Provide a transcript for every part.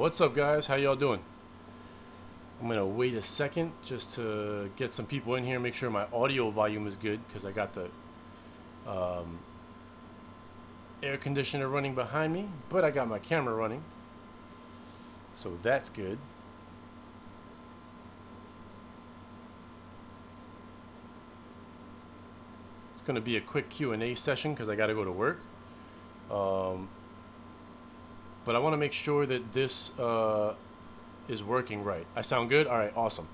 What's up, guys? How y'all doing? I'm gonna wait a second just to get some people in here, make sure my audio volume is good, because I got the um, air conditioner running behind me, but I got my camera running, so that's good. It's gonna be a quick Q&A session because I gotta go to work, um, but I want to make sure that this is working right. I sound good? All right, awesome.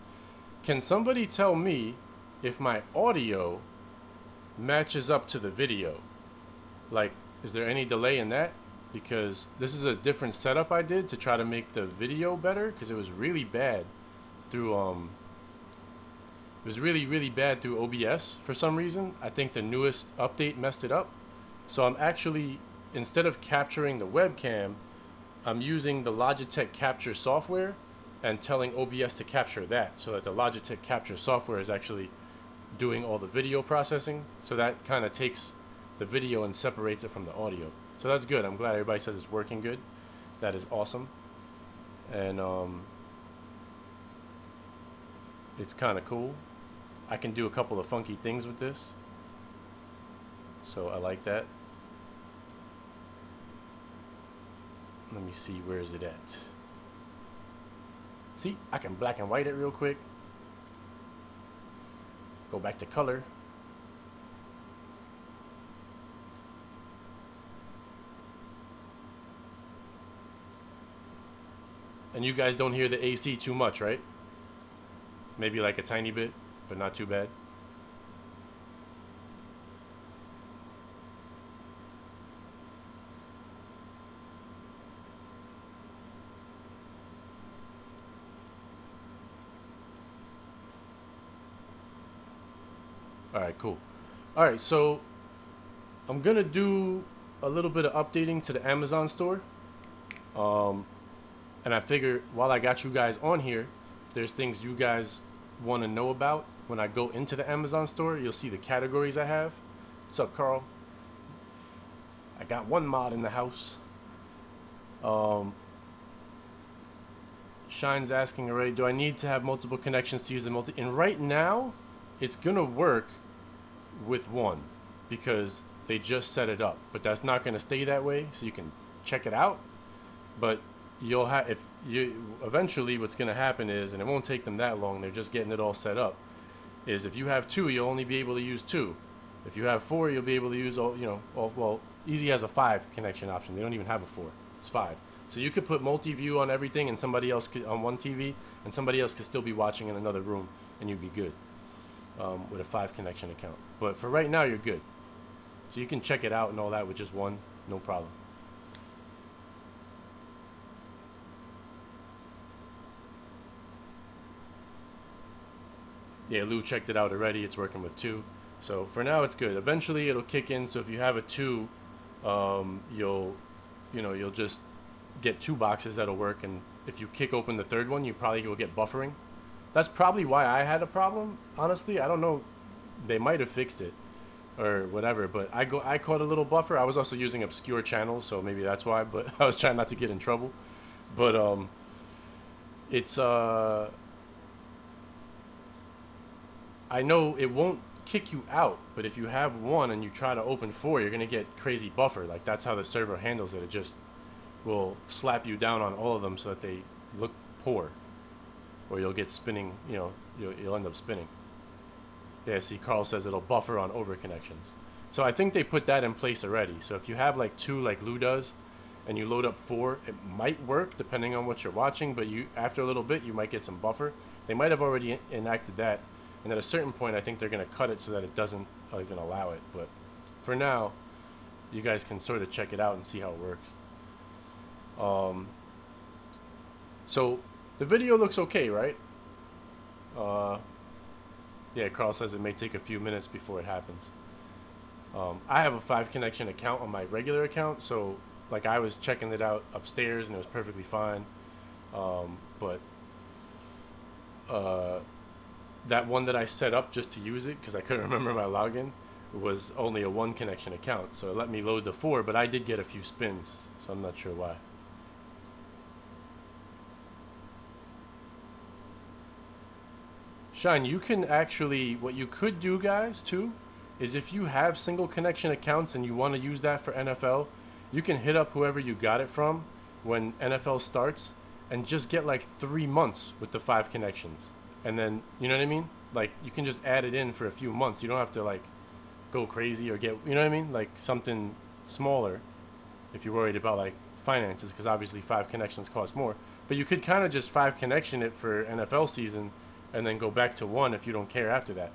Can somebody tell me if my audio matches up to the video? Like, is there any delay in that? Because this is a different setup I did to try to make the video better, because it was really bad through it was really bad through OBS for some reason. I think the newest update messed it up. So I'm actually, instead of capturing the webcam, I'm using the Logitech capture software and telling OBS to capture that, so that the Logitech capture software is actually doing all the video processing. So that kind of takes the video and separates it from the audio. So that's good. I'm glad everybody says it's working good. That is awesome. And it's kind of cool. I can do a couple of funky things with this, so I like that. Let me see, where is it at? See, I can black and white it real quick. Go back to color. And you guys don't hear the AC too much, right? Maybe like a tiny bit, but not too bad. All right, cool. All right, so I'm gonna do a little bit of updating to the Amazon store. And I figure while I got you guys on here, if there's things you guys want to know about when I go into the Amazon store, you'll see the categories I have. What's up, Carl? I got one mod in the house. Shine's asking already, do I need to have multiple connections to use the multi? And right now, it's gonna work with one because they just set it up, but that's not gonna stay that way, so you can check it out. But you'll have, if you eventually, what's going to happen is, and it won't take them that long, they're just getting it all set up, is if you have two, you'll only be able to use two. If you have four, you'll be able to use all, well, Easy has a 5 connection option. They don't even have a 4. It's 5. So you could put multi-view on everything, and somebody else could, on one TV, and somebody else could still be watching in another room, and you'd be good with a 5 connection account. But for right now, you're good. So you can check it out and all that with just one, no problem. Yeah, Lou checked it out already. It's working with 2. So for now, it's good. Eventually, it'll kick in. So if you have a 2, you'll just get 2 boxes that'll work. And if you kick open the third one, you probably will get buffering. That's probably why I had a problem. Honestly, I don't know. They might have fixed it or whatever. But I caught a little buffer. I was also using obscure channels, so maybe that's why. But I was trying not to get in trouble. But it's I know it won't kick you out, but if you have 1 and you try to open 4, you're gonna get crazy buffer. Like, that's how the server handles it. It just will slap you down on all of them so that they look poor, or you'll get spinning. You'll end up spinning. Yeah, see, Carl says it'll buffer on over connections. So I think they put that in place already. So if you have like 2, like Lou does, and you load up 4, it might work depending on what you're watching. But after a little bit, you might get some buffer. They might have already enacted that. And at a certain point, I think they're going to cut it so that it doesn't even allow it. But for now, you guys can sort of check it out and see how it works. So the video looks okay, right? Yeah, Carl says it may take a few minutes before it happens. I have a 5 connection account on my regular account. So like, I was checking it out upstairs and it was perfectly fine. That one that I set up just to use it, because I couldn't remember my login, was only a 1 connection account. So it let me load the 4, but I did get a few spins, so I'm not sure why. Shine, you can actually, what you could do, guys, too, is if you have single connection accounts and you want to use that for NFL, you can hit up whoever you got it from when NFL starts and just get like 3 months with the 5 connections. And then, you know what I mean? Like, you can just add it in for a few months. You don't have to, like, go crazy or get, you know what I mean? Like, something smaller if you're worried about, like, finances, because obviously 5 connections cost more. But you could kind of just 5 connection it for NFL season and then go back to 1 if you don't care after that.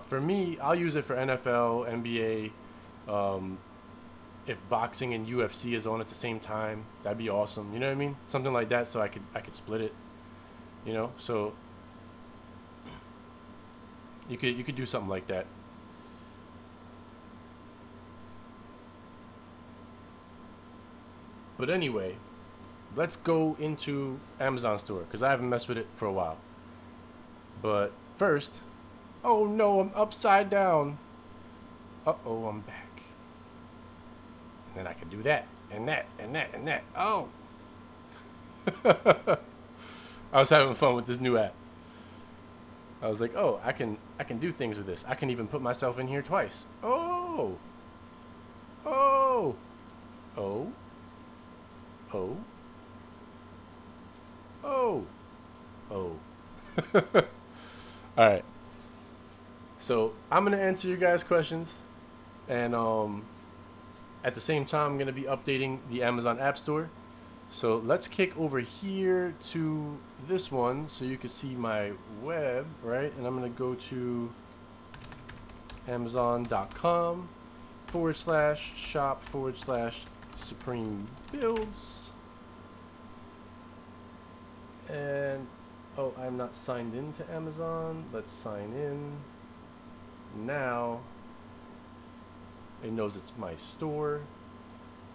For me, I'll use it for NFL, NBA. If boxing and UFC is on at the same time, that'd be awesome. You know what I mean? Something like that, so I could split it. You know, so you could do something like that. But anyway, let's go into Amazon store because I haven't messed with it for a while. But first, oh no, I'm upside down. Uh-oh, I'm back. And then I can do that, and that, and that, and that. Oh. I was having fun with this new app. I was like, oh, I can do things with this. I can even put myself in here twice. Oh. Oh. Oh. Oh. Oh. Oh. All right. So I'm gonna answer you guys' questions, and at the same time I'm gonna be updating the Amazon App Store. So let's kick over here to this one so you can see my web, right? And I'm gonna go to Amazon.com/shop/Supreme Builds. And oh, I'm not signed in to Amazon. Let's sign in. Now it knows it's my store.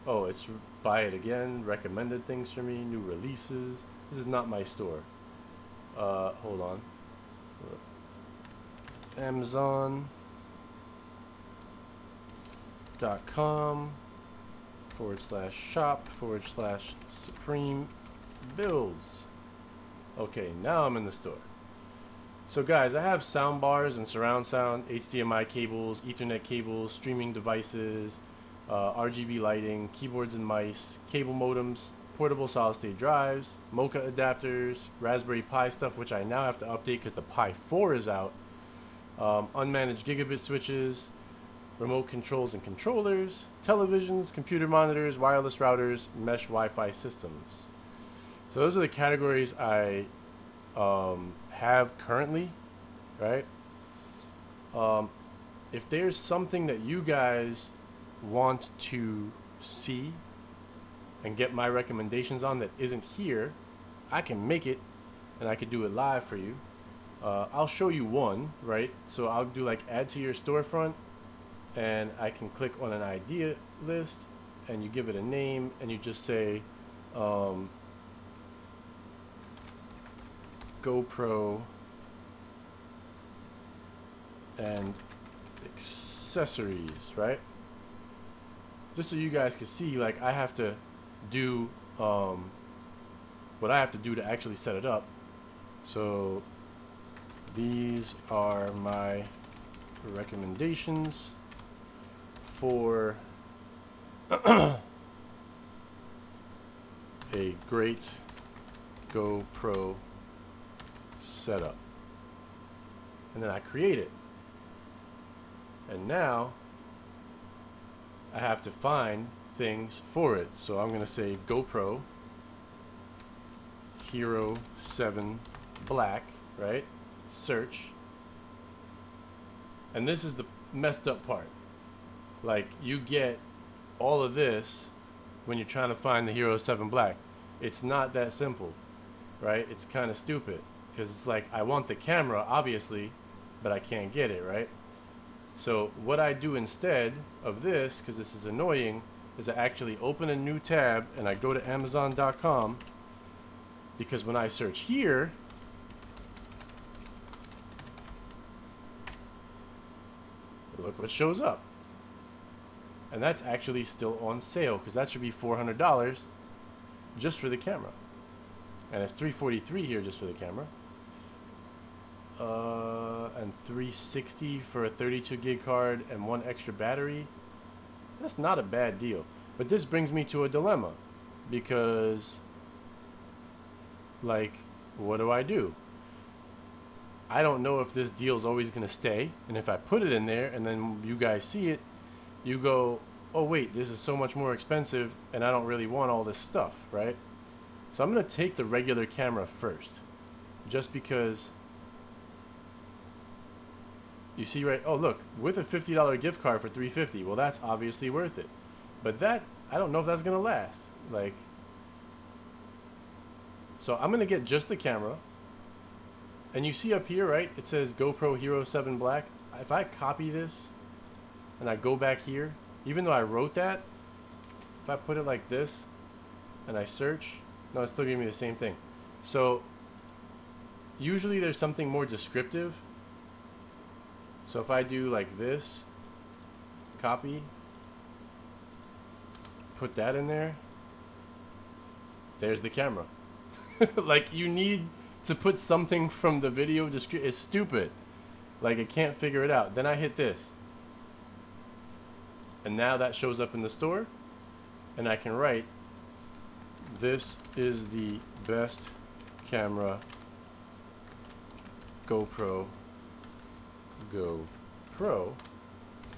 Oh, it's buy it again, recommended things for me, new releases. This is not my store. Hold on. Amazon.com/shop/Supreme Builds. Okay, now I'm in the store. So guys, I have sound bars and surround sound, HDMI cables, Ethernet cables, streaming devices, RGB lighting, keyboards and mice, cable modems, portable solid-state drives, Mocha adapters, Raspberry Pi stuff, which I now have to update because the Pi 4 is out, unmanaged gigabit switches, remote controls and controllers, televisions, computer monitors, wireless routers, mesh Wi-Fi systems. So those are the categories I have currently, right? If there's something that you guys want to see and get my recommendations on that isn't here, I can make it and I could do it live for you. I'll show you one, right? So I'll do like add to your storefront, and I can click on an idea list and you give it a name and you just say GoPro and accessories, right? Just so you guys can see, like, I have to do what I have to do to actually set it up. So these are my recommendations for a great GoPro setup. And then I create it. And now I have to find things for it. So I'm going to say GoPro Hero 7 Black, right? Search. And this is the messed up part. Like, you get all of this when you're trying to find the Hero 7 Black. It's not that simple, right? It's kind of stupid because it's like, I want the camera, obviously, but I can't get it, right? So what I do instead of this, because this is annoying, is I actually open a new tab and I go to Amazon.com, because when I search here, look what shows up. And that's actually still on sale, because that should be $400 just for the camera. And it's $343 here just for the camera. And 360 for a 32 gig card and one extra battery. That's not a bad deal. But this brings me to a dilemma, because like, what do? I don't know if this deal is always going to stay, and if I put it in there and then you guys see it, you go, oh wait, this is so much more expensive and I don't really want all this stuff, right? So I'm going to take the regular camera first, just because you see, right? Oh look, with a $50 gift card for $350, well, that's obviously worth it. But that, I don't know if that's going to last. Like, so I'm going to get just the camera. And you see up here, right, it says GoPro Hero 7 Black. If I copy this and I go back here, even though I wrote that, if I put it like this and I search, no, it's still giving me the same thing. So usually there's something more descriptive. So if I do like this, copy, put that in there, there's the camera. Like, you need to put something from the video description. It's stupid. Like, it can't figure it out. Then I hit this. And now that shows up in the store. And I can write, this is the best camera GoPro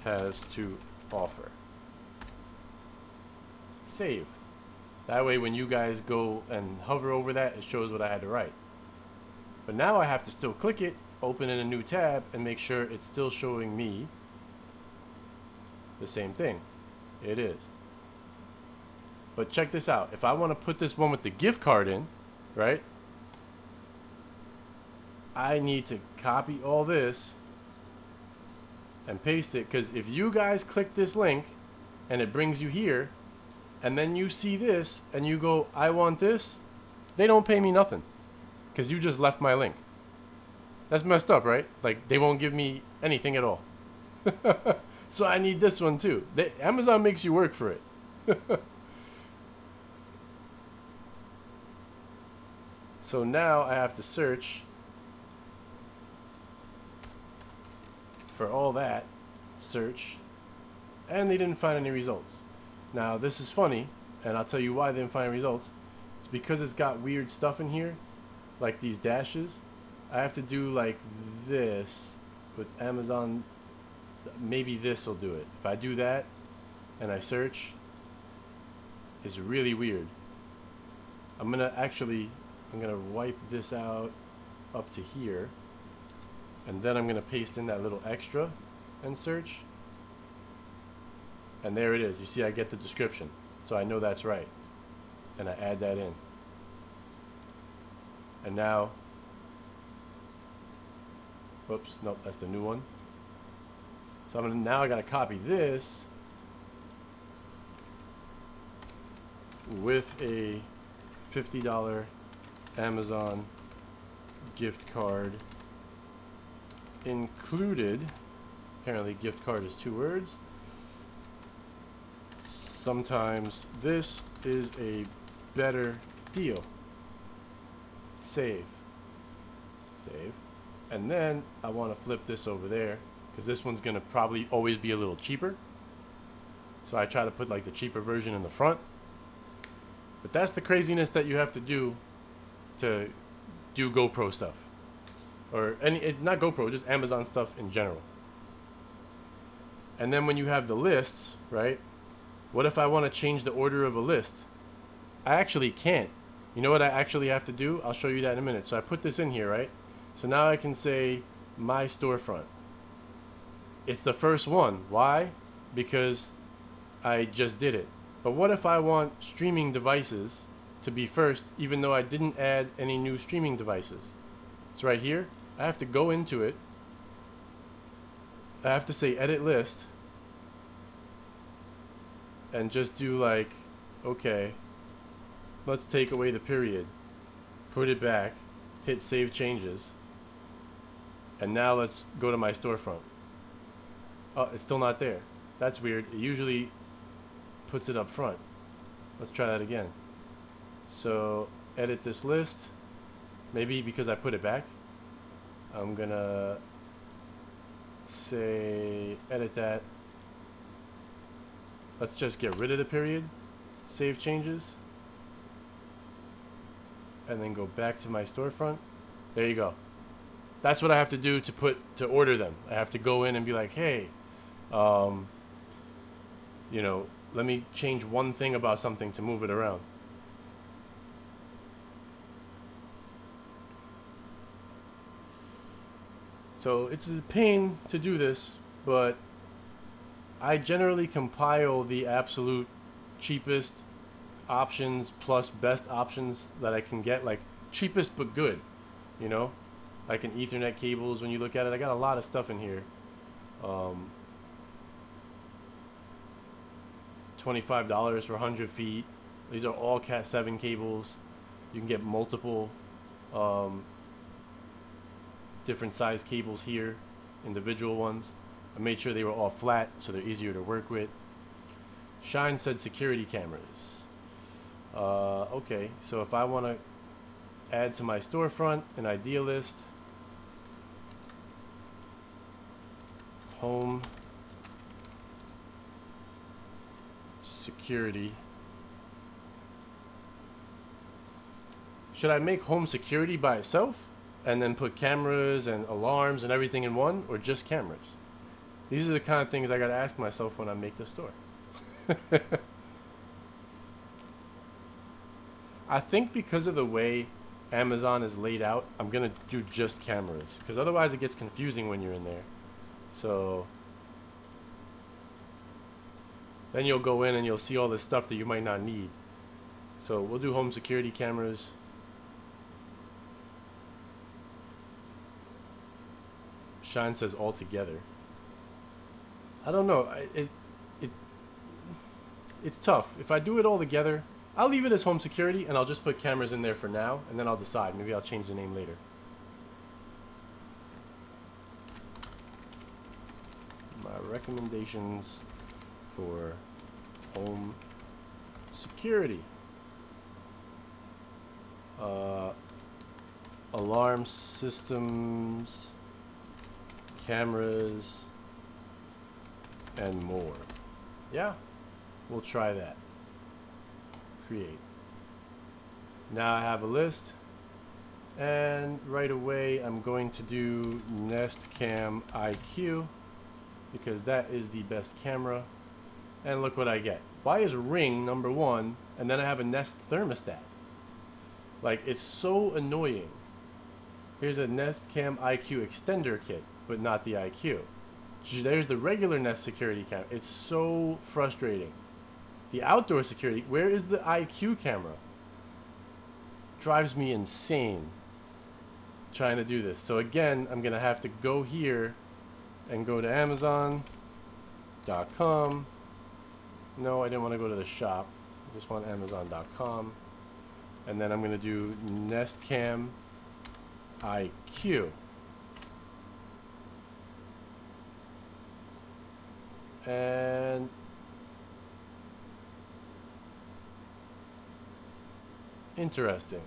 has to offer. Save. That way when you guys go and hover over that, it shows what I had to write. But now I have to still click it, open in a new tab, and make sure it's still showing me the same thing. It is. But check this out. If I want to put this one with the gift card in, right? I need to copy all this and paste it, because if you guys click this link and it brings you here, and then you see this and you go, I want this, they don't pay me nothing, because you just left my link. That's messed up, right? Like, they won't give me anything at all. So I need this one too. Amazon makes you work for it. So now I have to search for all that, search, and they didn't find any results. Now this is funny, and I'll tell you why they didn't find results. It's because it's got weird stuff in here, like these dashes. I have to do like this with Amazon. Maybe this will do it. If I do that and I search, it's really weird. I'm gonna wipe this out up to here, and then I'm gonna paste in that little extra and search, and there it is. You see, I get the description, so I know that's right, and I add that in. And now, whoops, nope, that's the new one. So now I gotta copy this with a $50 Amazon gift card included. Apparently gift card is 2 words. Sometimes this is a better deal. Save. And then I want to flip this over there, because this one's gonna probably always be a little cheaper. So I try to put like the cheaper version in the front. But that's the craziness that you have to do GoPro stuff, or not GoPro, just Amazon stuff in general. And then when you have the lists, right? What if I want to change the order of a list? I actually can't. You know what I actually have to do? I'll show you that in a minute. So I put this in here, right? So now I can say my storefront. It's the first one. Why? Because I just did it. But what if I want streaming devices to be first, even though I didn't add any new streaming devices? It's right here. I have to go into it. I have to say edit list, and just do like, okay, let's take away the period, put it back, hit save changes, and now let's go to my storefront. Oh, it's still not there. That's weird. It usually puts it up front. Let's try that again. So edit this list, maybe because I put it back. I'm gonna say edit that. Let's just get rid of the period, save changes, and then go back to my storefront. There you go. That's what I have to do to order them. I have to go in and be like, hey, you know, let me change one thing about something to move it around. So it's a pain to do this, but I generally compile the absolute cheapest options plus best options that I can get, like cheapest but good, you know, like an Ethernet cables. When you look at it, I got a lot of stuff in here. $25 for 100 feet. These are all Cat 7 cables. You can get multiple different size cables here, individual ones. I made sure they were all flat so they're easier to work with. Shine said security cameras. Okay, so if I want to add to my storefront an idea list, home security. Should I make home security by itself and then put cameras and alarms and everything in one, or just cameras? These are the kind of things I gotta ask myself when I make the store. I think because of the way Amazon is laid out, I'm gonna do just cameras, because otherwise it gets confusing when you're in there. So then you'll go in and you'll see all this stuff that you might not need. So we'll do home security cameras. Shine says all together. I don't know. It's tough. If I do it all together, I'll leave it as home security and I'll just put cameras in there for now, and then I'll decide. Maybe I'll change the name later. My recommendations for home security. Alarm systems, cameras, and more. Yeah, we'll try that. Create. Now I have a list, and right away I'm going to do Nest Cam IQ because that is the best camera. And look what I get. Why is Ring number 1 and then I have a Nest thermostat? Like, it's so annoying. Here's a Nest Cam IQ extender kit, but not the IQ. There's the regular Nest security cam. It's so frustrating. The outdoor security, where is the IQ camera? Drives me insane trying to do this. So again, I'm gonna have to go here and go to Amazon.com. No, I didn't want to go to the shop. I just want Amazon.com. And then I'm gonna do Nest Cam IQ. And interesting.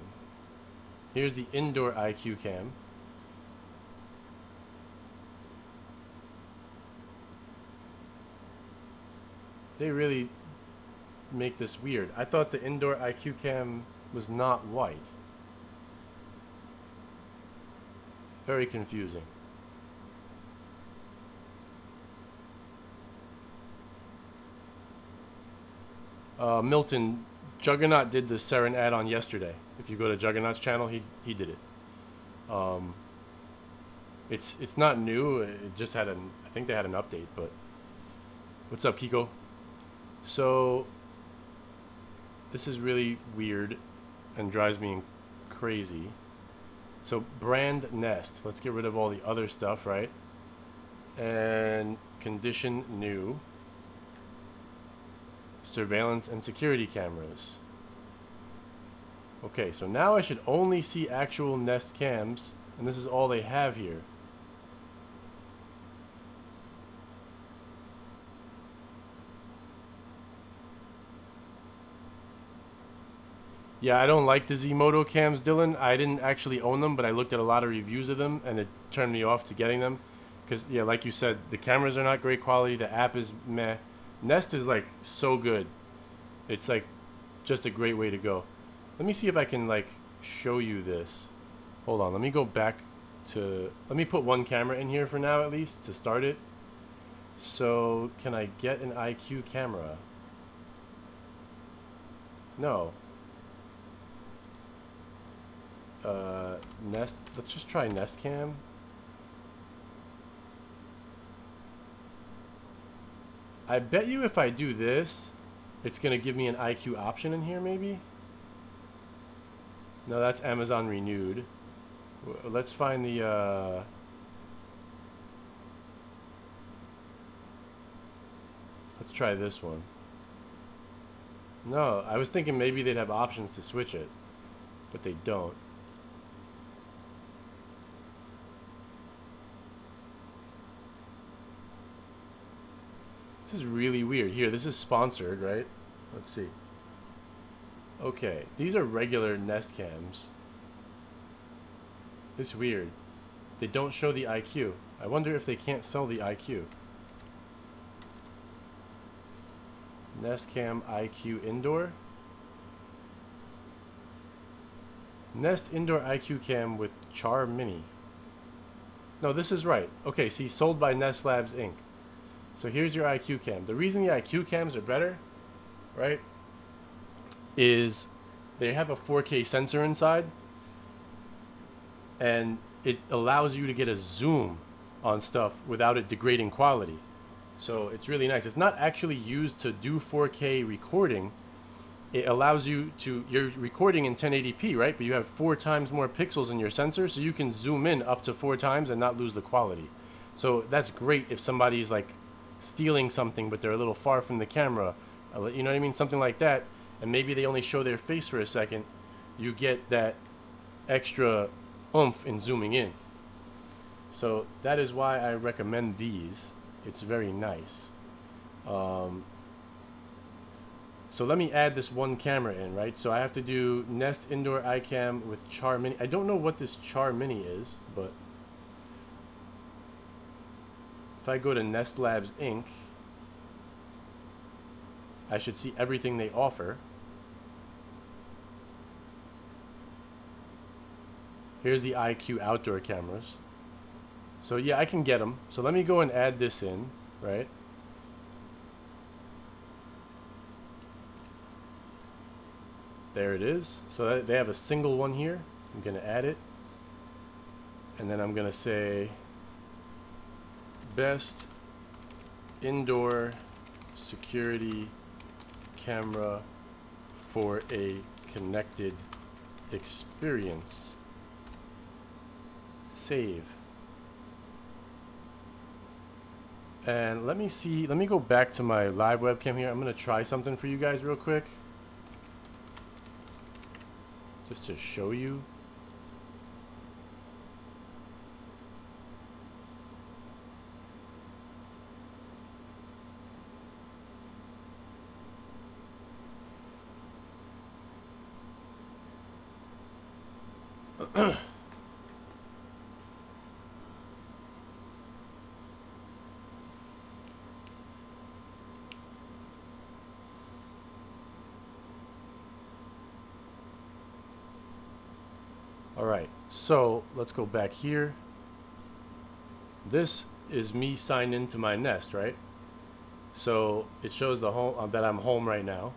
Here's the indoor IQ cam. They really make this weird. I thought the indoor IQ cam was not white. Very confusing. Milton, Juggernaut did the Seren add-on yesterday. If you go to Juggernaut's channel, he did it. It's not new. It just had I think they had an update. But what's up, Kiko? So this is really weird and drives me crazy. So brand Nest. Let's get rid of all the other stuff, right? And condition new. Surveillance and security cameras. Okay, so now I should only see actual Nest cams, and this is all they have here. Yeah, I don't like the Zmoto cams, Dylan. I didn't actually own them, but I looked at a lot of reviews of them, and turned me off to getting them. Because, yeah, like you said, the cameras are not great quality. The app is meh. Nest is, like, so good. It's, like, just a great way to go. Let me see if I can, like, show you this. Hold on. Let me go back to... Let me put one camera in here for now, at least, to start it. So, can I get an IQ camera? No. Nest... Let's just try Nest Cam. I bet you if I do this, it's going to give me an IQ option in here, maybe? No, that's Amazon Renewed. Let's find the, let's try this one. No, I was thinking maybe they'd have options to switch it, but they don't. This is really weird. Here, this is sponsored, right? Let's see. Okay, these are regular Nest Cams. It's weird. They don't show the IQ. I wonder if they can't sell the IQ. Nest Cam IQ Indoor. Nest Indoor IQ Cam with Char Mini. No, this is right. Okay, see, sold by Nest Labs Inc. So here's your IQ Cam. The reason the IQ Cams are better, right, is they have a 4K sensor inside, and it allows you to get a zoom on stuff without it degrading quality. So it's really nice. It's not actually used to do 4K recording. It allows you to, you're recording in 1080p, right? But you have 4 times more pixels in your sensor, so you can zoom in up to 4 times and not lose the quality. So that's great if somebody's like stealing something, but they're a little far from the camera. You know what I mean? Something like that. And maybe they only show their face for a second. You get that extra oomph in zooming in. So that is why I recommend these. It's very nice. So let me add this one camera in, right? So I have to do Nest Indoor iCam with Char Mini. I don't know what this Char Mini is, but if I go to Nest Labs Inc., I should see everything they offer. Here's the IQ outdoor cameras. So yeah, I can get them. So let me go and add this in, right? There it is. So they have a single one here. I'm going to add it. And then I'm going to say best indoor security camera for a connected experience. Save. And let me see, let me go back to my live webcam here. I'm going to try something for you guys real quick, just to show you. Alright, so let's go back here. This is me signed into my Nest, right? So it shows the home that I'm home right now.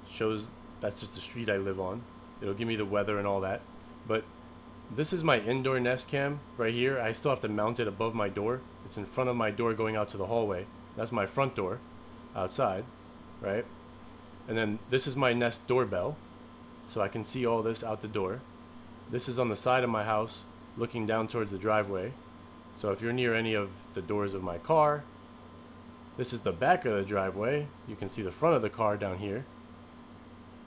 Shows that's just the street I live on. It'll give me the weather and all that. But this is my indoor Nest Cam right here. I still have to mount it above my door. It's in front of my door going out to the hallway. That's my front door outside, right? And then this is my Nest doorbell, so I can see all this out the door. This is on the side of my house looking down towards the driveway. So if you're near any of the doors of my car, this is the back of the driveway. You can see the front of the car down here.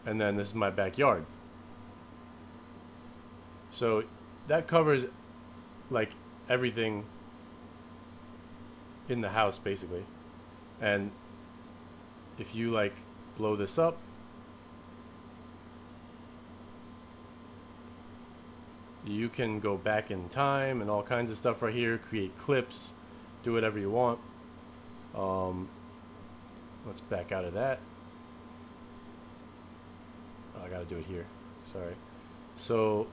And then this is my backyard. So that covers like everything in the house basically. And if you like blow this up, you can go back in time and all kinds of stuff right here, create clips, do whatever you want. Let's back out of that. Oh, I gotta do it here, sorry. So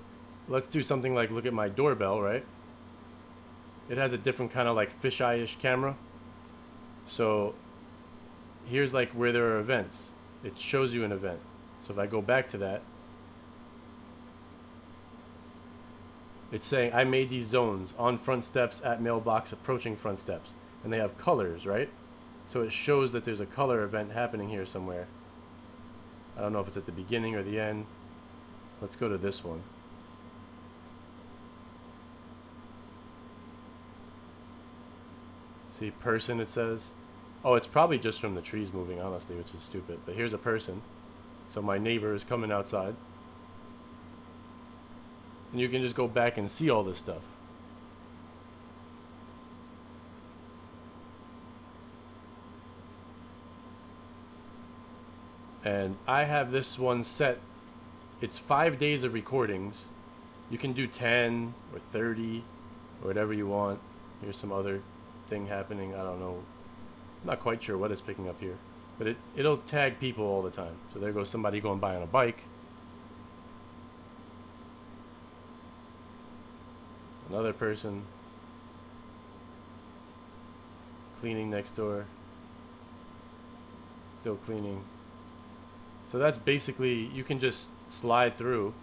let's do something like look at my doorbell, right? It has a different kind of like fisheye-ish camera. So here's like where there are events. It shows you an event. So if I go back to that, it's saying I made these zones on front steps, at mailbox, approaching front steps. And they have colors, right? So it shows that there's a color event happening here somewhere. I don't know if it's at the beginning or the end. Let's go to this one. See, person, it says. Oh, it's probably just from the trees moving, honestly, which is stupid. But here's a person. So my neighbor is coming outside. And you can just go back and see all this stuff. And I have this one set. It's 5 days of recordings. You can do 10 or 30 or whatever you want. Here's some other thing happening. I don't know. I'm not quite sure what it's picking up here. But it'll tag people all the time. So there goes somebody going by on a bike. Another person cleaning next door. Still cleaning. So that's basically, you can just slide through.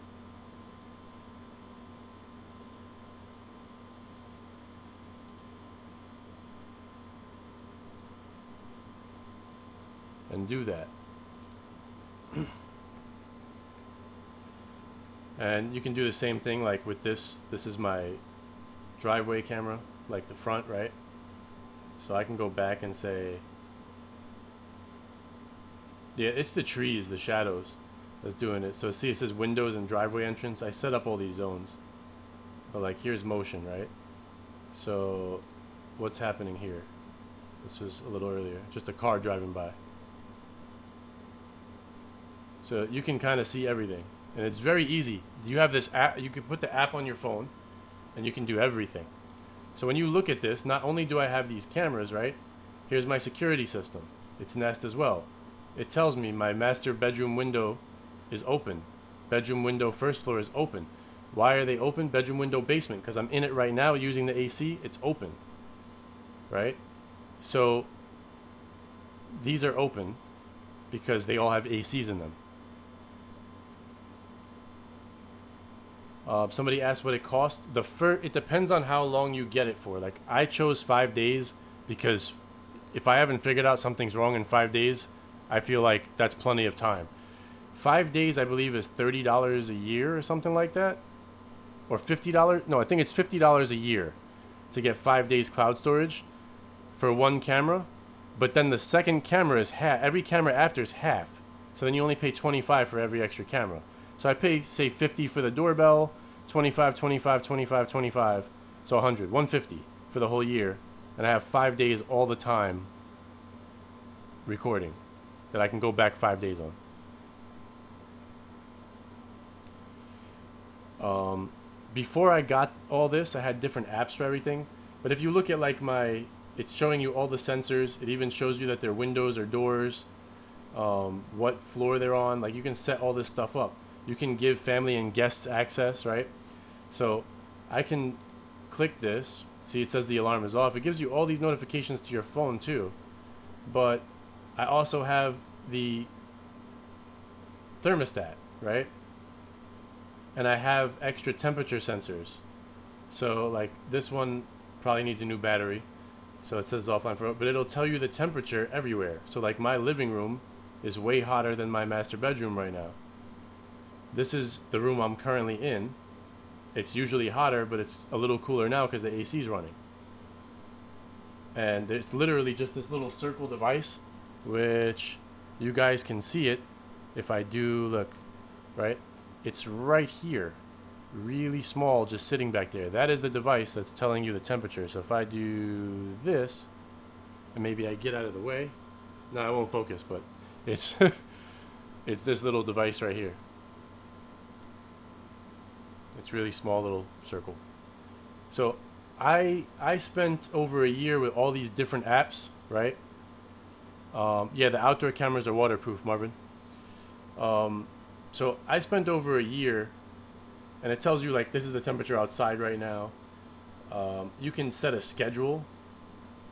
And do that. And you can do the same thing like with this. This is my driveway camera, like the front, right? So I can go back and say, yeah, it's the trees, the shadows that's doing it. So see, it says windows and driveway entrance. I set up all these zones. But like here's motion, right? So what's happening here? This was a little earlier. Just a car driving by. So you can kind of see everything. And it's very easy. You have this app, you can put the app on your phone and you can do everything. So when you look at this, not only do I have these cameras, right? Here's my security system. It's Nest as well. It tells me my master bedroom window is open. Bedroom window first floor is open. Why are they open? Bedroom window basement, because I'm in it right now using the AC. It's open, right? So these are open because they all have ACs in them. Somebody asked what it costs. It depends on how long you get it for. Like I chose 5 days because if I haven't figured out something's wrong in 5 days, I feel like that's plenty of time. 5 days, I believe, is $30 a year or something like that, or $50. No, I think it's $50 a year to get 5 days cloud storage for one camera. But then the second camera is half. Every camera after is half. So then you only pay $25 for every extra camera. So I pay, say, $50 for the doorbell, $25, $25, $25, $25. So $100, $150 for the whole year. And I have 5 days all the time recording that I can go back 5 days on. Before I got all this, I had different apps for everything. But if you look at like it's showing you all the sensors. It even shows you that they're windows or doors, what floor they're on. Like you can set all this stuff up. You can give family and guests access, right? So I can click this. See, it says the alarm is off. It gives you all these notifications to your phone too. But I also have the thermostat, right? And I have extra temperature sensors. So like this one probably needs a new battery. So it says offline for, but it'll tell you the temperature everywhere. So like my living room is way hotter than my master bedroom right now. This is the room I'm currently in. It's usually hotter, but it's a little cooler now because the AC is running. And it's literally just this little circle device, which you guys can see it if I do look, right? It's right here, really small, just sitting back there. That is the device that's telling you the temperature. So if I do this, and maybe I get out of the way. No, I won't focus, but it's it's this little device right here. It's really small little circle. So I spent over a year with all these different apps, right? Yeah, the outdoor cameras are waterproof, Marvin. Um, so I spent over a year, and it tells you like this is the temperature outside right now. You can set a schedule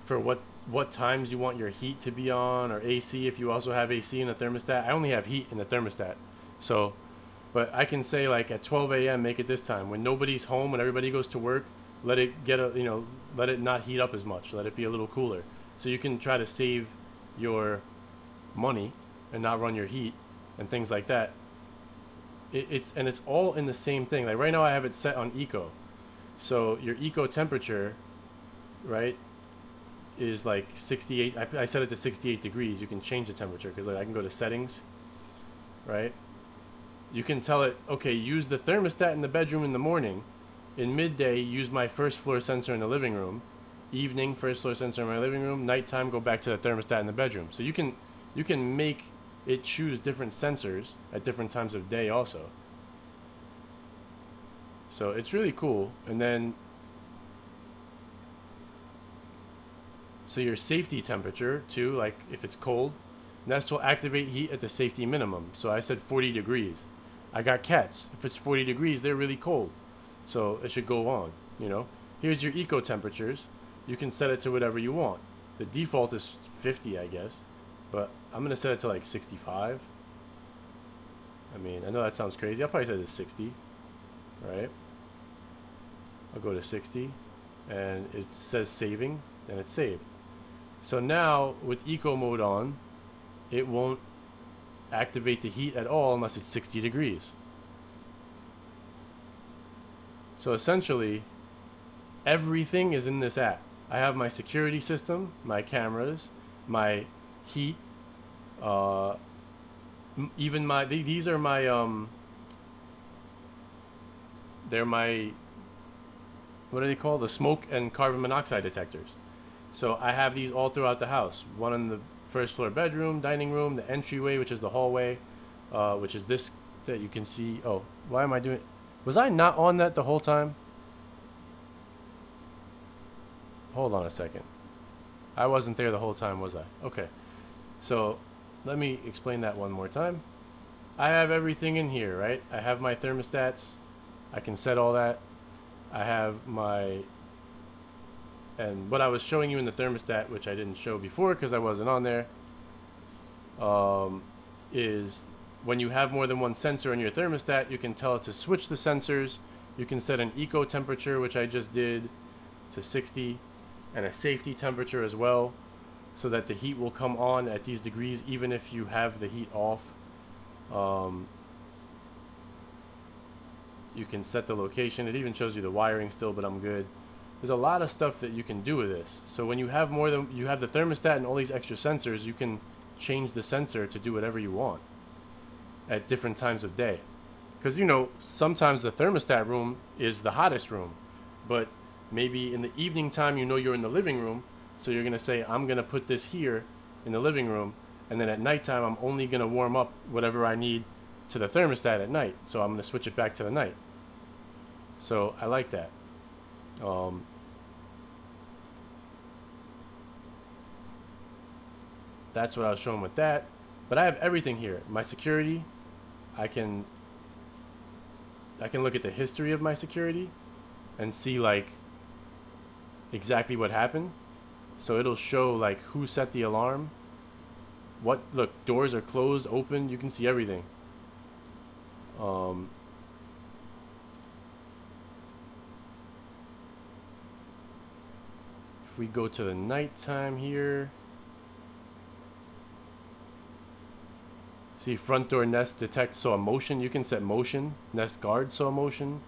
for what times you want your heat to be on, or AC if you also have AC in the thermostat. I only have heat in the thermostat, so but I can say like at 12 a.m. make it this time when nobody's home, when everybody goes to work. Let it get a let it not heat up as much. Let it be a little cooler, so you can try to save your money and not run your heat and things like that. It's all in the same thing. Like right now, I have it set on eco, so your eco temperature, right, is like 68. I set it to 68 degrees. You can change the temperature because like I can go to settings, right? You can tell it, okay, use the thermostat in the bedroom in the morning. In midday, use my first floor sensor in the living room. Evening, first floor sensor in my living room. Nighttime, go back to the thermostat in the bedroom. So you can make it choose different sensors at different times of day also. So it's really cool. And then so your safety temperature too, like if it's cold, Nest will activate heat at the safety minimum. So I said 40 degrees. I got cats. If it's 40 degrees, they're really cold. So it should go on, you know. Here's your eco temperatures. You can set it to whatever you want. The default is 50, I guess. But I'm going to set it to like 65. I mean, I know that sounds crazy. I'll probably set it to 60, right? I'll go to 60. And it says saving, and it's saved. So now, with eco mode on, it won't activate the heat at all unless it's 60 degrees. So essentially, everything is in this app. I have my security system, my cameras, my heat, even my, these are my, they're my, what are they called? The smoke and carbon monoxide detectors. So I have these all throughout the house. One in the first floor bedroom, dining room, the entryway, which is the hallway, which is this that you can see. Oh, why am I doing? Was I not on that the whole time? Hold on a second. I wasn't there the whole time, was I? Okay. So let me explain that one more time. I have everything in here, right? I have my thermostats. I can set all that. I have my, and what I was showing you in the thermostat, which I didn't show before because I wasn't on there, is when you have more than one sensor in your thermostat, you can tell it to switch the sensors. You can set an eco temperature, which I just did, to 60, and a safety temperature as well, so that the heat will come on at these degrees even if you have the heat off. You can set the location. It even shows you the wiring still, but I'm good. There's a lot of stuff that you can do with this. So when you have more than, you have the thermostat and all these extra sensors, you can change the sensor to do whatever you want at different times of day. Because, you know, sometimes the thermostat room is the hottest room, but maybe in the evening time, you know, you're in the living room, so you're going to say, I'm going to put this here in the living room, and then at nighttime, I'm only going to warm up whatever I need to the thermostat at night, so I'm going to switch it back to the night. So I like that. That's what I was showing with that. But I have everything here. My security, I can look at the history of my security and see like exactly what happened. So it'll show like who set the alarm. What, look, doors are closed, open, you can see everything. If we go to the nighttime here, see front door Nest detect saw motion. You can set motion. Nest guard saw motion.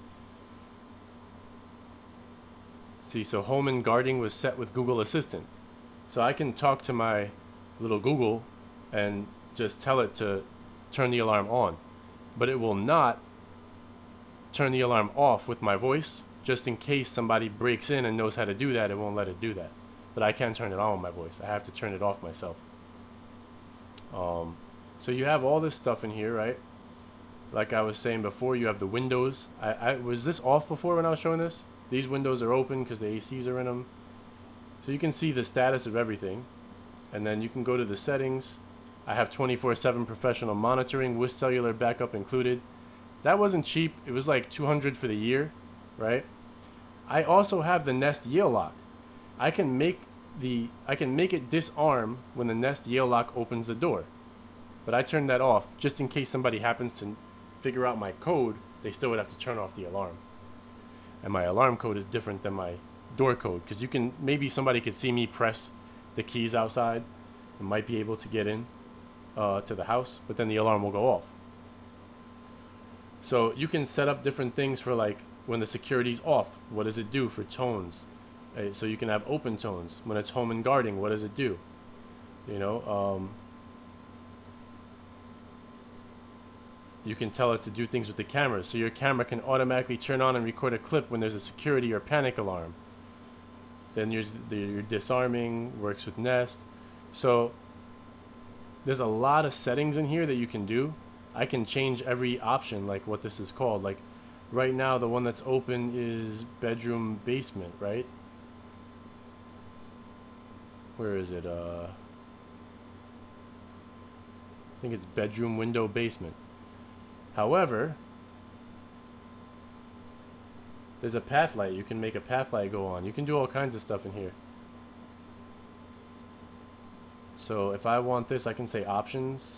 See, so home and guarding was set with Google Assistant. So I can talk to my little Google and just tell it to turn the alarm on. But it will not turn the alarm off with my voice. Just in case somebody breaks in and knows how to do that, it won't let it do that. But I can turn it on with my voice. I have to turn it off myself. So you have all this stuff in here, right? like I was saying before, you have the windows. Was this off before when I was showing this? These windows are open because the ACs are in them. So you can see the status of everything. And then you can go to the settings. I have 24/7 professional monitoring with cellular backup included. That wasn't cheap. It was like $200 for the year, right? I also have the Nest Yale lock. I can make it disarm when the Nest Yale lock opens the door. But I turned that off just in case somebody happens to figure out my code. They still would have to turn off the alarm. And my alarm code is different than my door code, because maybe somebody could see me press the keys outside and might be able to get in to the house, but then the alarm will go off. So you can set up different things for, like, when the security's off, what does it do for tones? So you can have open tones. When it's home and guarding, what does it do? You know, you can tell it to do things with the camera. So your camera can automatically turn on and record a clip when there's a security or panic alarm. Then your disarming works with Nest. So there's a lot of settings in here that you can do. I can change every option, like what this is called. Like right now, the one that's open is bedroom basement, right? Where is it? I think it's bedroom window basement. However, there's a path light. You can make a path light go on. You can do all kinds of stuff in here. So if I want this, I can say options.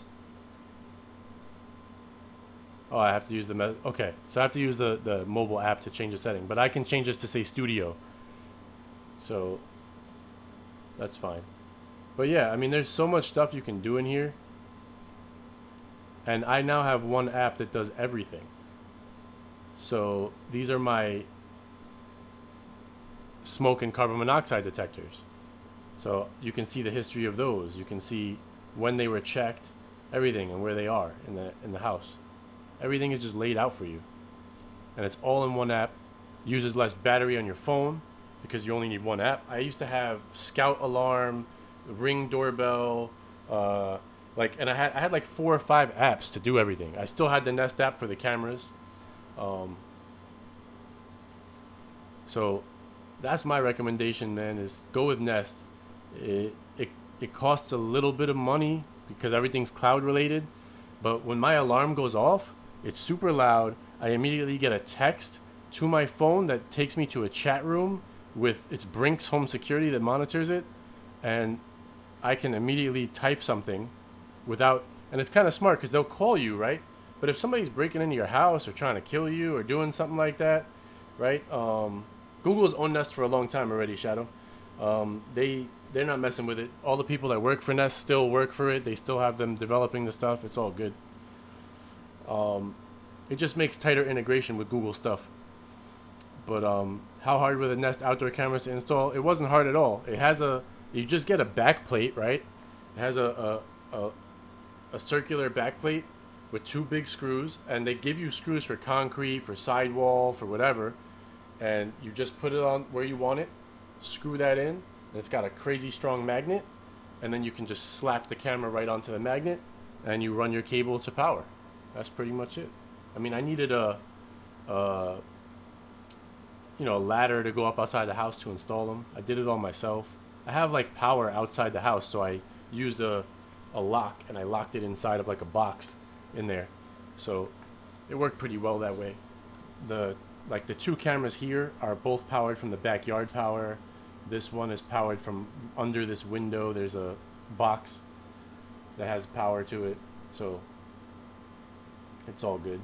Oh, I have to use the okay. So I have to use the mobile app to change the setting, but I can change this to say studio. So that's fine. But yeah, I mean, there's so much stuff you can do in here. And I now have one app that does everything. So these are my smoke and carbon monoxide detectors. So you can see the history of those. You can see when they were checked, everything, and where they are in the house. Everything is just laid out for you. And it's all in one app. Uses less battery on your phone because you only need one app. I used to have Scout Alarm, Ring Doorbell, and I had like 4 or 5 apps to do everything. I still had the Nest app for the cameras. So that's my recommendation, man, is go with Nest. It costs a little bit of money because everything's cloud related. But when my alarm goes off, it's super loud. I immediately get a text to my phone that takes me to a chat room with it's Brink's home security that monitors it. And I can immediately type something without, and it's kind of smart because they'll call you, right? But if somebody's breaking into your house or trying to kill you or doing something like that, right? Google's owned Nest for a long time already, Shadow. They're not messing with it. All the people that work for Nest still work for it. They still have them developing the stuff. It's all good. It just makes tighter integration with Google stuff. But how hard were the Nest outdoor cameras to install? It wasn't hard at all. It has you just get a back plate, right? It has a circular back plate with 2 big screws, and they give you screws for concrete, for sidewall, for whatever, and you just put it on where you want it, screw that in, and it's got a crazy strong magnet, and then you can just slap the camera right onto the magnet, and you run your cable to power. That's pretty much it. I mean, I needed a ladder to go up outside the house to install them. I did it all myself. I have like power outside the house, so I used a lock and I locked it inside of like a box in there. So it worked pretty well that way. The 2 cameras here are both powered from the backyard power. This one is powered from under this window. There's a box that has power to it. So it's all good.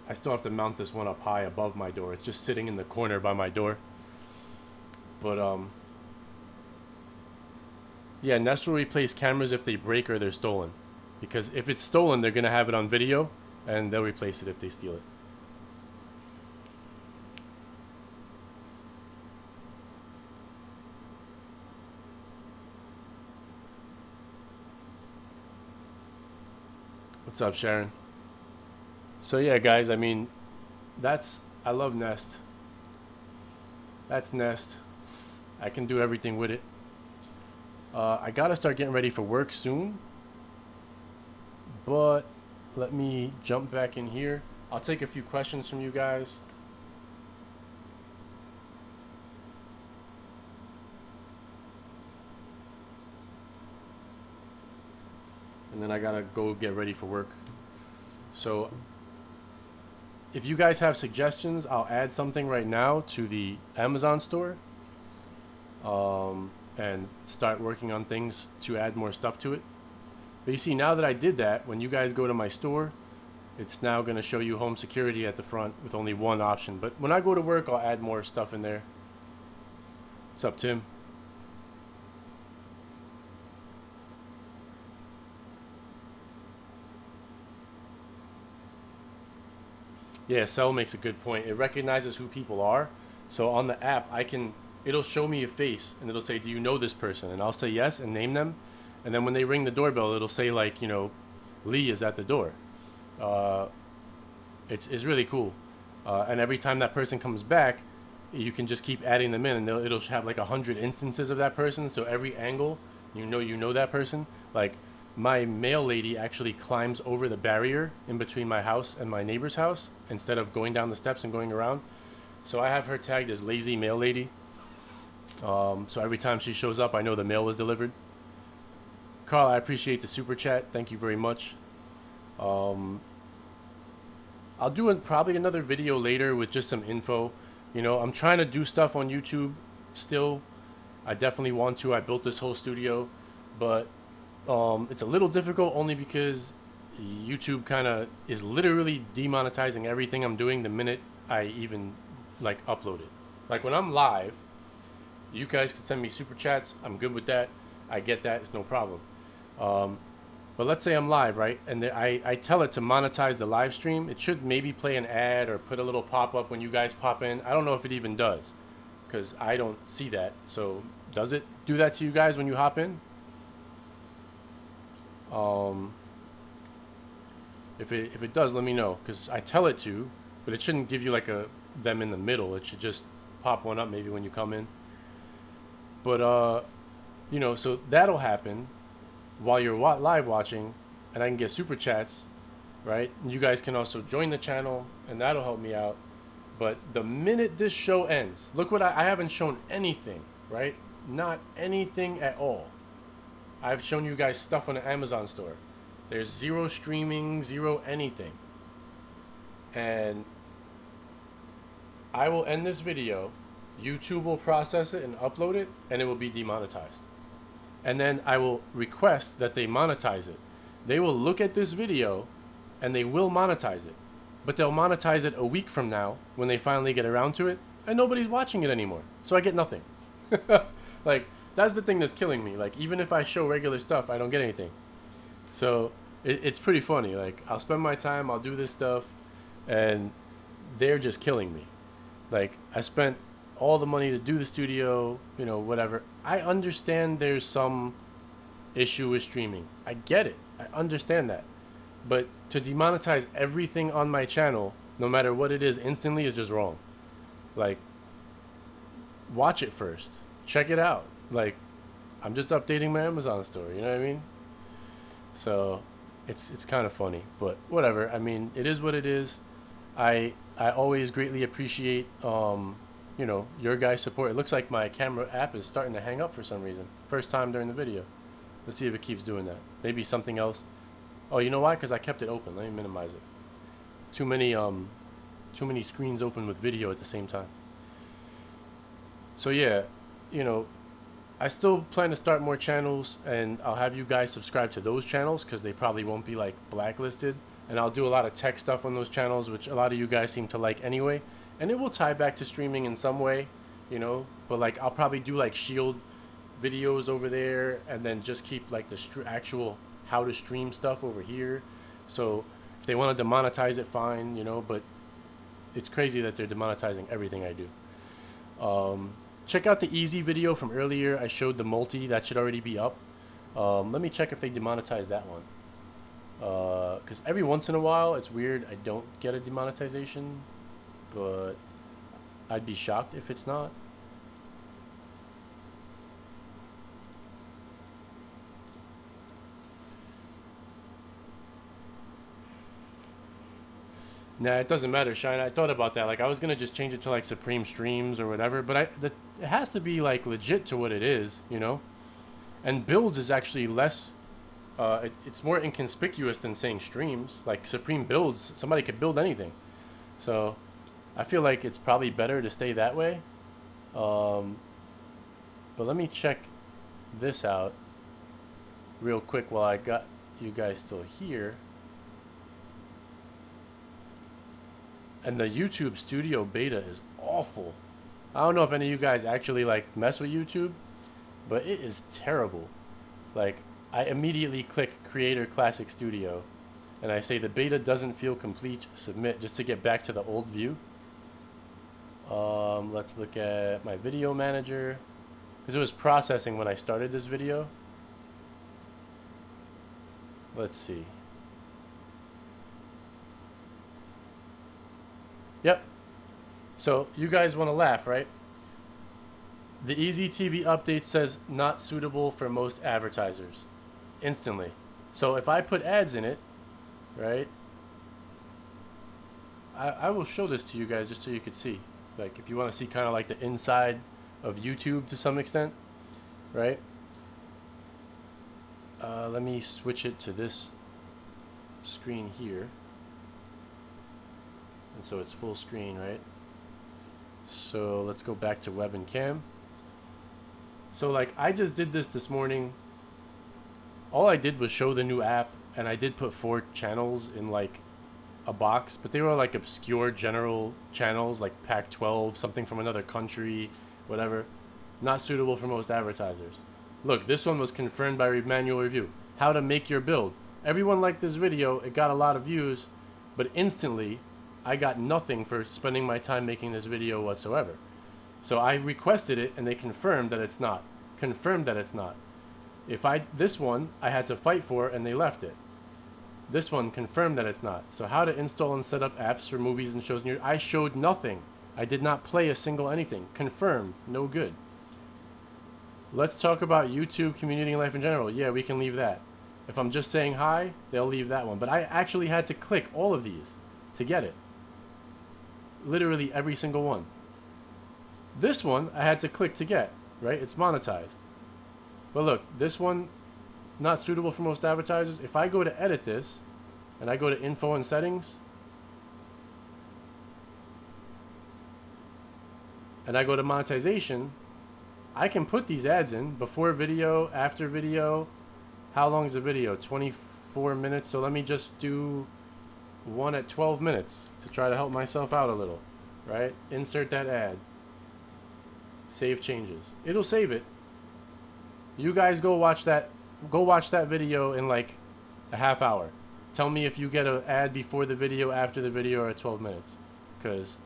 I still have to mount this one up high above my door. It's just sitting in the corner by my door. But yeah, Nest will replace cameras if they break or they're stolen. Because if it's stolen, they're going to have it on video, and they'll replace it if they steal it. What's up, Sharon? So yeah, guys, I mean, I love Nest. That's Nest. I can do everything with it. I gotta start getting ready for work soon. But let me jump back in here. I'll take a few questions from you guys. And then I gotta go get ready for work. So if you guys have suggestions, I'll add something right now to the Amazon store, and start working on things to add more stuff to it. But you see, now that I did that, when you guys go to my store, it's now going to show you home security at the front with only one option. But when I go to work, I'll add more stuff in there. What's up, Tim? Yeah, Cell makes a good point. It recognizes who people are. So on the app, it'll show me a face and it'll say, do you know this person? And I'll say yes and name them. And then when they ring the doorbell, it'll say like, Lee is at the door. It's really cool. And every time that person comes back, you can just keep adding them in, and it'll have like 100 instances of that person. So every angle, you know that person. Like my mail lady actually climbs over the barrier in between my house and my neighbor's house instead of going down the steps and going around. So I have her tagged as lazy mail lady. So every time she shows up, I know the mail was delivered. Carl, I appreciate the super chat. Thank you very much. I'll do probably another video later with just some info. I'm trying to do stuff on YouTube still. I definitely want to. I built this whole studio, but it's a little difficult only because YouTube kind of is literally demonetizing everything I'm doing the minute I even upload it. Like when I'm live, you guys can send me super chats. I'm good with that. I get that. It's no problem. But let's say I'm live, right? And I tell it to monetize the live stream. It should maybe play an ad or put a little pop-up when you guys pop in. I don't know if it even does, because I don't see that. So does it do that to you guys when you hop in? If it does, let me know, because I tell it to, but it shouldn't give you like them in the middle. It should just pop one up maybe when you come in. But so that'll happen while you're live watching, and I can get super chats, right? And you guys can also join the channel, and that'll help me out. But the minute this show ends, look what I haven't shown anything, right? Not anything at all. I've shown you guys stuff on the Amazon store. There's zero streaming, zero anything. And I will end this video. YouTube will process it and upload it, and it will be demonetized. And then I will request that they monetize it. They will look at this video and they will monetize it. But they'll monetize it a week from now when they finally get around to it, and nobody's watching it anymore. So I get nothing. That's the thing that's killing me. Even if I show regular stuff, I don't get anything. So it's pretty funny. I'll spend my time, I'll do this stuff, and they're just killing me. I spent all the money to do the studio, whatever. I understand there's some issue with streaming. I get it. I understand that. But to demonetize everything on my channel, no matter what it is, instantly is just wrong. Watch it first. Check it out. I'm just updating my Amazon store, you know what I mean? So it's kind of funny, but whatever. I mean, it is what it is. I always greatly appreciate your guys' support. It looks like my camera app is starting to hang up for some reason. First time during the video. Let's see if it keeps doing that. Maybe something else. Oh, you know why? Because I kept it open. Let me minimize it. Too many screens open with video at the same time. So yeah, I still plan to start more channels, and I'll have you guys subscribe to those channels because they probably won't be blacklisted. And I'll do a lot of tech stuff on those channels, which a lot of you guys seem to like anyway. And it will tie back to streaming in some way, but I'll probably do Shield videos over there, and then just keep the actual how to stream stuff over here. So if they want to demonetize it, fine, but it's crazy that they're demonetizing everything I do. Check out the easy video from earlier. I showed the multi. That should already be up. Let me check if they demonetize that one. Because every once in a while, it's weird, I don't get a demonetization, but I'd be shocked if it's not. Nah, it doesn't matter, Shine. I thought about that. Like, I was gonna just change it to like Supreme Streams or whatever, but it has to be like legit to what it is, you know. And builds is actually less. It's more inconspicuous than saying streams. Like Supreme builds, somebody could build anything. So, I feel like it's probably better to stay that way. But let me check this out real quick while I got you guys still here. And the YouTube Studio beta is awful. I don't know if any of you guys actually like mess with YouTube, but it is terrible. Like, I immediately click Creator Classic Studio and I say the beta doesn't feel complete, submit, just to get back to the old view. Let's look at my video manager, because it was processing when I started this video. Let's see. Yep. So you guys want to laugh, right? The Easy TV update says not suitable for most advertisers. Instantly. So if I put ads in it, right? I will show this to you guys just so you could see. Like, if you want to see kind of like the inside of YouTube to some extent, right? Let me switch it to this screen here. And so it's full screen, right? So let's go back to web and cam. So like, I just did this morning. All I did was show the new app, and I did put 4 channels in like a box, but they were like obscure general channels, like Pac-12, something from another country, whatever. Not suitable for most advertisers. Look, this one was confirmed by manual review. How to make your build. Everyone liked this video. It got a lot of views, but instantly I got nothing for spending my time making this video whatsoever. So I requested it and they confirmed that it's not. Confirmed that it's not. This one I had to fight for and they left it. This one confirmed that it's not. So how to install and set up apps for movies and shows in your... I showed nothing. I did not play a single anything. Confirmed. No good. Let's talk about YouTube, community, and life in general. Yeah, we can leave that. If I'm just saying hi, they'll leave that one. But I actually had to click all of these to get it. Literally every single one. This one I had to click to get, right? It's monetized. But look, this one, not suitable for most advertisers. If I go to edit this, and I go to info and settings, and I go to monetization, I can put these ads in before video, after video. How long is the video? 24 minutes. So let me just do one at 12 minutes to try to help myself out a little, right? Insert that ad. Save changes. It'll save it. You guys go watch that video in like a half hour. Tell me if you get an ad before the video, after the video, or at 12 minutes. Because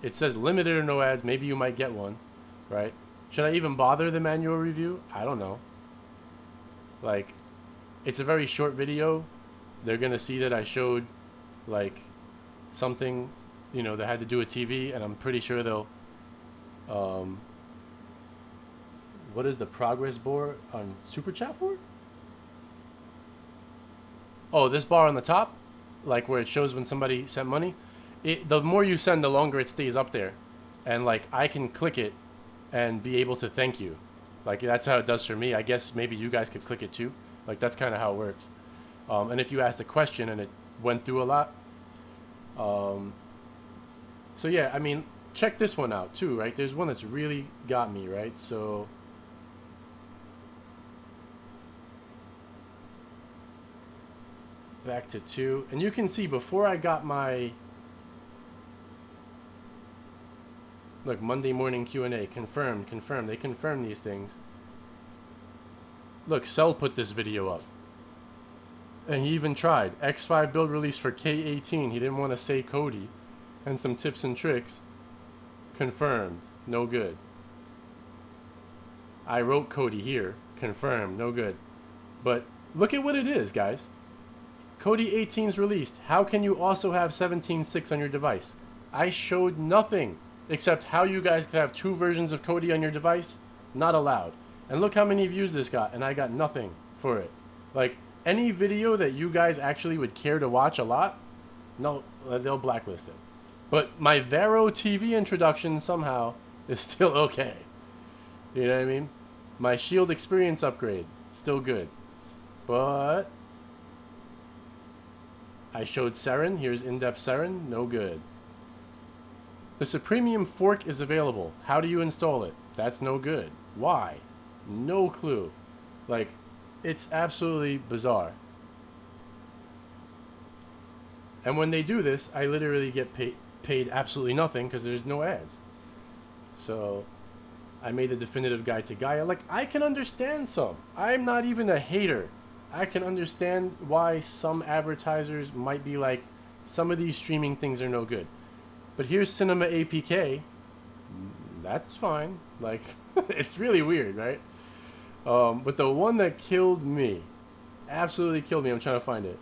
it says limited or no ads. Maybe you might get one, right? Should I even bother the manual review? I don't know. Like, it's a very short video. They're going to see that I showed, like, something, you know, that had to do with TV, and I'm pretty sure they'll, what is the progress bar on Super Chat for? Oh, this bar on the top, like where it shows when somebody sent money. The more you send, the longer it stays up there. And, like, I can click it and be able to thank you. Like, that's how it does for me. I guess maybe you guys could click it too. Like, that's kind of how it works. And if you asked a question and it went through a lot. So yeah, I mean, check this one out too, right? There's one that's really got me, right? So back to 2. And you can see before I got my... Look, Monday morning Q&A, confirmed. They confirm these things. Look, Cell put this video up. And he even tried. X5 build release for K18. He didn't want to say Cody. And some tips and tricks. Confirmed. No good. I wrote Cody here. Confirmed. No good. But look at what it is, guys. Cody 18's released. How can you also have 17.6 on your device? I showed nothing. Except how you guys could have 2 versions of Cody on your device. Not allowed. And look how many views this got. And I got nothing for it. Like, any video that you guys actually would care to watch a lot, No, they'll blacklist it. But my Vero TV introduction somehow is still okay. You know what I mean? My Shield experience upgrade, still good. But I showed Seren. Here's in-depth Seren. No good. The Supremium fork is available. How do you install it? That's no good. Why? No clue. Like, it's absolutely bizarre. And when they do this, I literally get paid absolutely nothing because there's no ads. So I made the definitive guide to Gaia. Like, I can understand some. I'm not even a hater. I can understand why some advertisers might be like, some of these streaming things are no good. But here's Cinema APK. That's fine. Like, it's really weird, right? But the one that killed me, absolutely killed me, I'm trying to find it,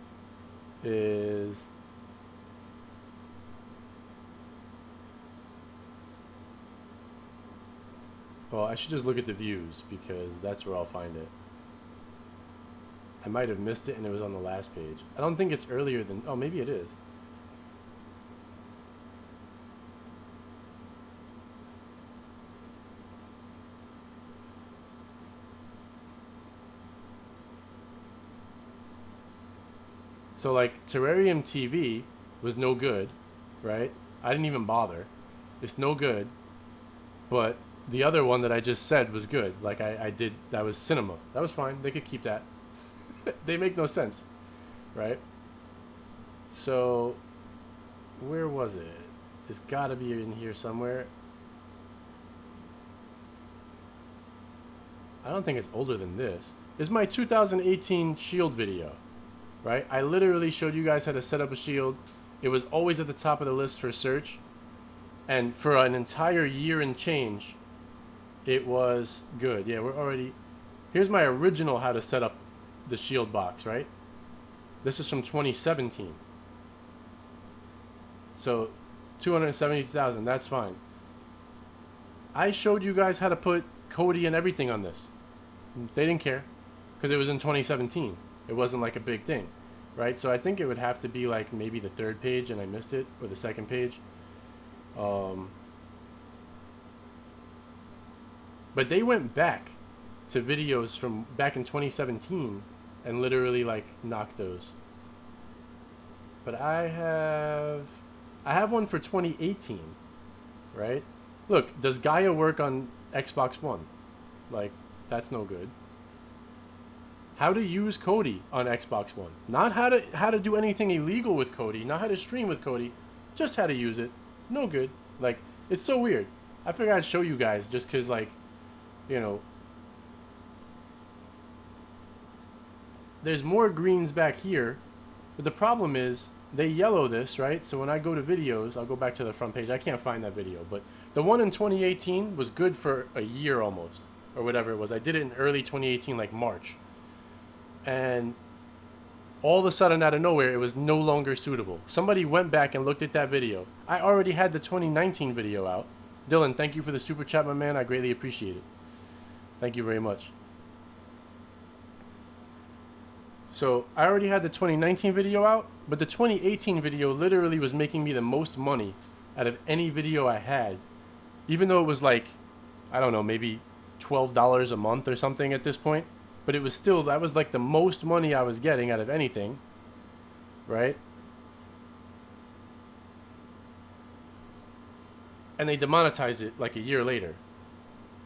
is... Well, I should just look at the views because that's where I'll find it. I might have missed it and it was on the last page. I don't think it's earlier than... Oh, maybe it is. So, like, Terrarium TV was no good, right? I didn't even bother. It's no good. But the other one that I just said was good. Like, I did... That was Cinema. That was fine. They could keep that. They make no sense, right? So, where was it? It's got to be in here somewhere. I don't think it's older than this. It's my 2018 Shield video, right? I literally showed you guys how to set up a Shield. It was always at the top of the list for search. And for an entire year and change, it was good. Yeah, we're already... Here's my original how to set up the Shield box, right? This is from 2017. So 270,000, that's fine. I showed you guys how to put Kodi and everything on this. They didn't care because it was in 2017. It wasn't like a big thing, right? So I think it would have to be like maybe the third page and I missed it, or the second page. But they went back to videos from back in 2017 and literally like knocked those. But I have one for 2018, right? Look, does Gaia work on Xbox One? Like, that's no good. How to use Kodi on Xbox One. Not how to do anything illegal with Kodi, not how to stream with Kodi, just how to use it. No good. Like, it's so weird. I figured I'd show you guys just because, like, you know, there's more greens back here, but the problem is they yellow this, right? So when I go to videos, I'll go back to the front page. I can't find that video, but the one in 2018 was good for a year almost, or whatever it was. I did it in early 2018, like March. And all of a sudden, out of nowhere, it was no longer suitable. Somebody went back and looked at that video. I already had the 2019 video out. Dylan, thank you for the super chat, my man. I greatly appreciate it. Thank you very much. So I already had the 2019 video out, but the 2018 video literally was making me the most money out of any video I had. Even though it was like, I don't know, maybe $12 a month or something at this point. But it was still, that was like the most money I was getting out of anything, right? And they demonetized it like a year later.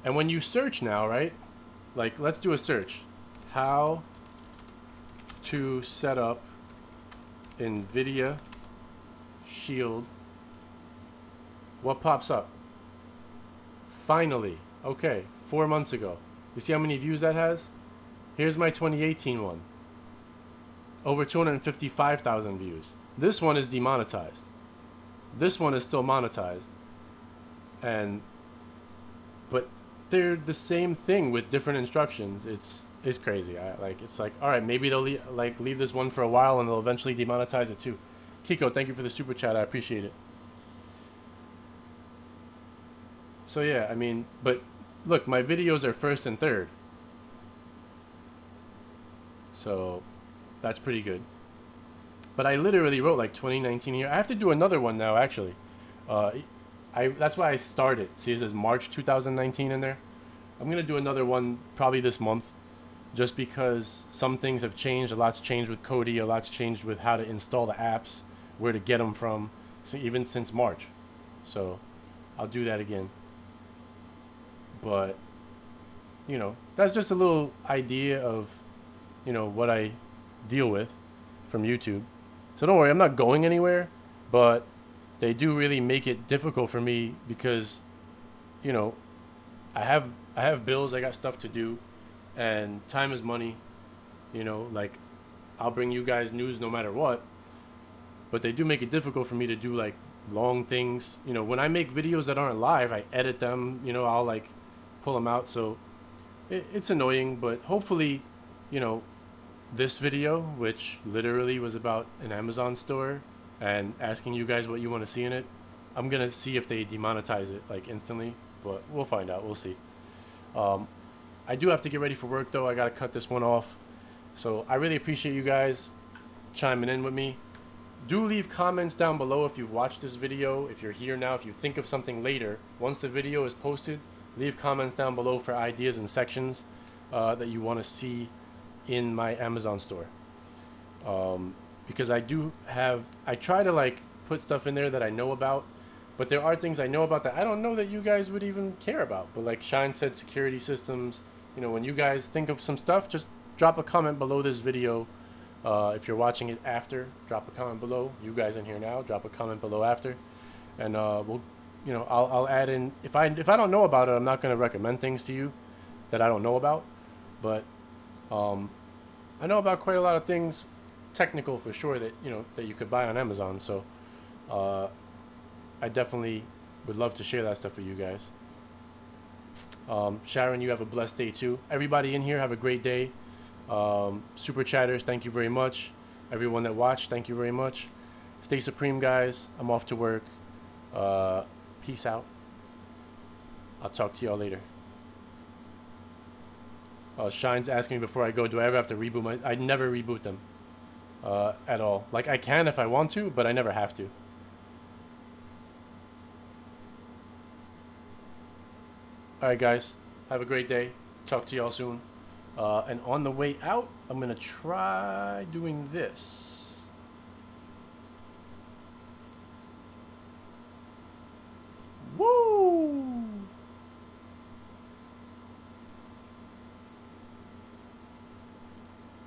And when you search now, right? Like, let's do a search. How to set up NVIDIA Shield. What pops up? Finally. Okay, 4 months ago. You see how many views that has? Here's my 2018 one. Over 255,000 views. This one is demonetized. This one is still monetized. But they're the same thing with different instructions. It's crazy. It's like, all right, maybe they'll leave this one for a while and they'll eventually demonetize it too. Kiko, thank you for the super chat. I appreciate it. So yeah, I mean, but look, my videos are first and third. So that's pretty good. But I literally wrote like 2019 here. I have to do another one now, actually. That's why I started. See, it says March 2019 in there. I'm gonna do another one probably this month, just because some things have changed. A lot's changed with Kodi. A lot's changed with how to install the apps, where to get them from. So even since March, so I'll do that again. But you know, that's just a little idea of, you know, what I deal with from YouTube. So don't worry, I'm not going anywhere, but they do really make it difficult for me because, you know, I have bills, I got stuff to do, and time is money. You know, like I'll bring you guys news no matter what, but they do make it difficult for me to do like long things. You know, when I make videos that aren't live, I edit them. You know, I'll like pull them out, so it's annoying. But hopefully, you know, this video, which literally was about an Amazon store and asking you guys what you want to see in it, I'm gonna see if they demonetize it like instantly, but we'll find out. We'll see. I do have to get ready for work though. I gotta cut this one off. So I really appreciate you guys chiming in with me. Do leave comments down below if you've watched this video. If you're here now, if you think of something later, once the video is posted, leave comments down below for ideas and sections that you want to see in my Amazon store. Because I try to like put stuff in there that I know about, but there are things I know about that I don't know that you guys would even care about. But like Shine said, security systems, you know, when you guys think of some stuff, just drop a comment below this video. If you're watching it after, drop a comment below. You guys in here now, drop a comment below after, and we'll, you know, I'll add in if I don't know about it, I'm not going to recommend things to you that I don't know about, but I know about quite a lot of things, technical for sure, that you know that you could buy on Amazon. So I definitely would love to share that stuff with you guys. Sharon, you have a blessed day too. Everybody in here, have a great day. Super chatters, thank you very much. Everyone that watched, thank you very much. Stay supreme, guys. I'm off to work. Peace out. I'll talk to y'all later. Shine's asking me before I go, do I ever have to reboot I never reboot them at all. Like I can if I want to, but I never have to. Alright guys, have a great day. Talk to y'all soon. And on the way out, I'm going to try doing this.